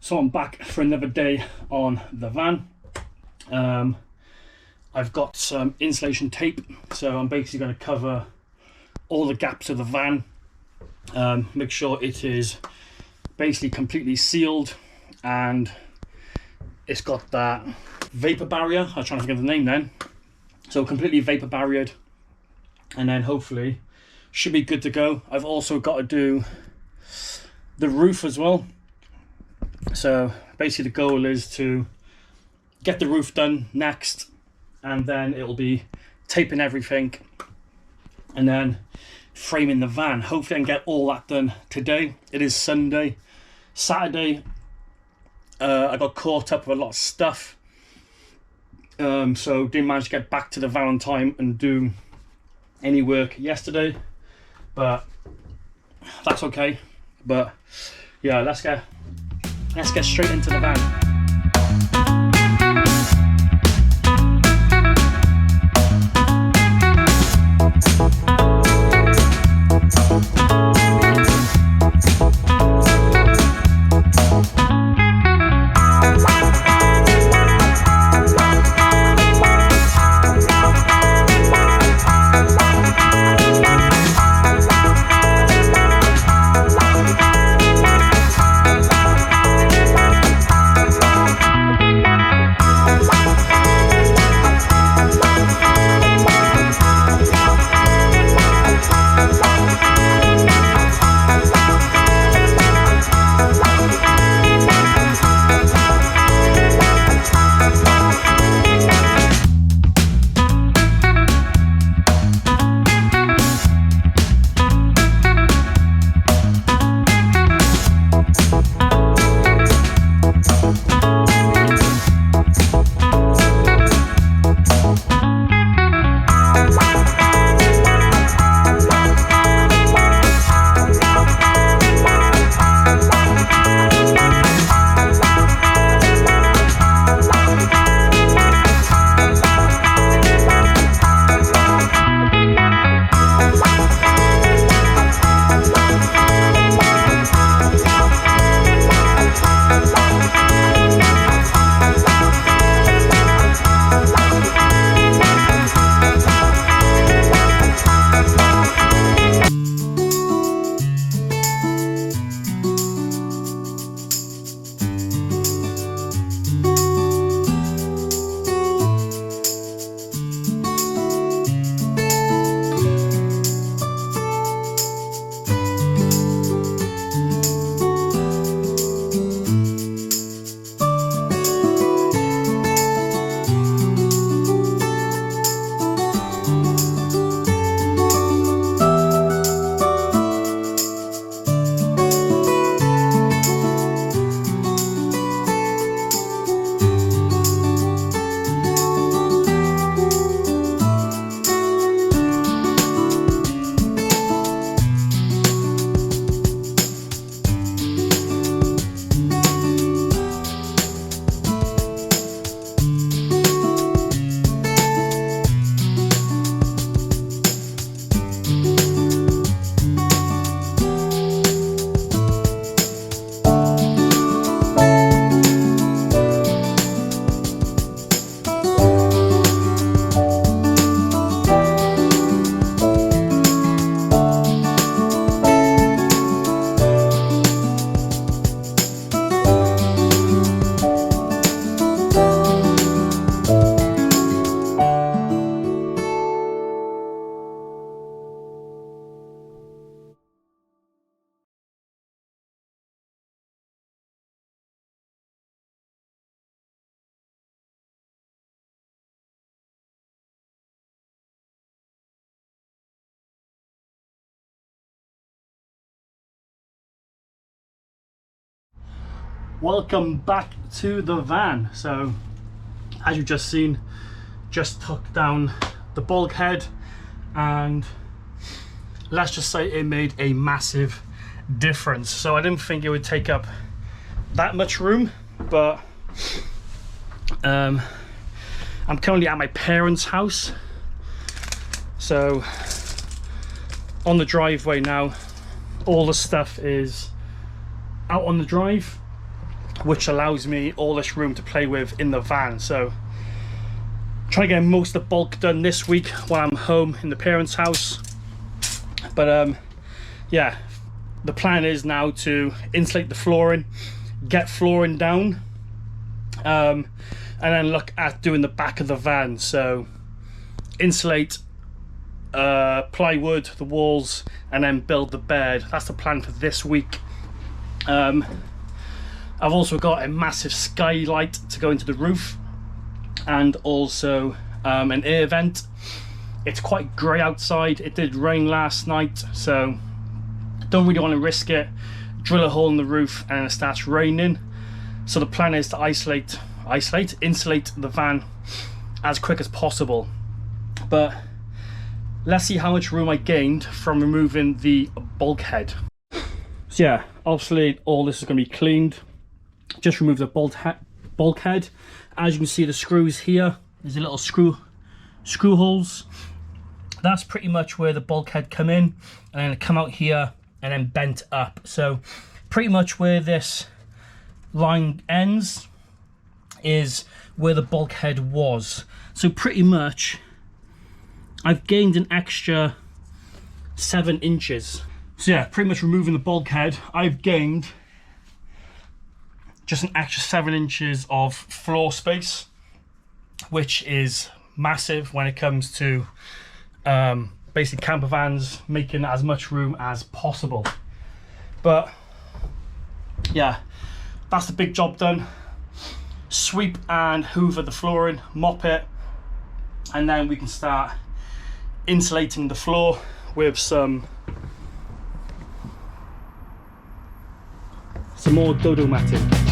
So I'm back for another day on the van. I've got some insulation tape, so I'm basically going to cover all the gaps of the van, make sure it is basically completely sealed, and it's got that vapor barrier. I was trying to think of the name then. So completely vapor barriered, and then hopefully should be good to go. I've also got to do the roof as well. So basically the goal is to get the roof done next, and then it'll be taping everything and then framing the van. Hopefully I can get all that done today. It is Sunday. Saturday I got caught up with a lot of stuff, so didn't manage to get back to the van on time and do any work yesterday, but that's okay. But yeah, let's get straight into the van. Welcome back to the van. So as you've just seen, just took down the bulkhead, and let's just say it made a massive difference. So I didn't think it would take up that much room, but I'm currently at my parents' house, so on the driveway now. All the stuff is out on the drive, which allows me all this room to play with in the van. So trying to get most of the bulk done this week while I'm home in the parents' house. But yeah, the plan is now to insulate the flooring, get flooring down, and then look at doing the back of the van. So insulate, plywood, the walls, and then build the bed. That's the plan for this week. I've also got a massive skylight to go into the roof, and also an air vent. It's quite grey outside. It did rain last night, so don't really want to risk it. Drill a hole in the roof and it starts raining. So the plan is to insulate the van as quick as possible. But let's see how much room I gained from removing the bulkhead. So yeah, obviously all this is going to be cleaned. Just remove the bulkhead. As you can see, the screws here, there's a little screw holes. That's pretty much where the bulkhead come in, and then it come out here and then bent up. So pretty much where this line ends is where the bulkhead was. So pretty much I've gained an extra 7 inches. So yeah, pretty much removing the bulkhead, I've gained just an extra 7 inches of floor space, which is massive when it comes to basically camper vans, making as much room as possible. But yeah, that's the big job done. Sweep and hoover the flooring, mop it, and then we can start insulating the floor with some more DODO matting.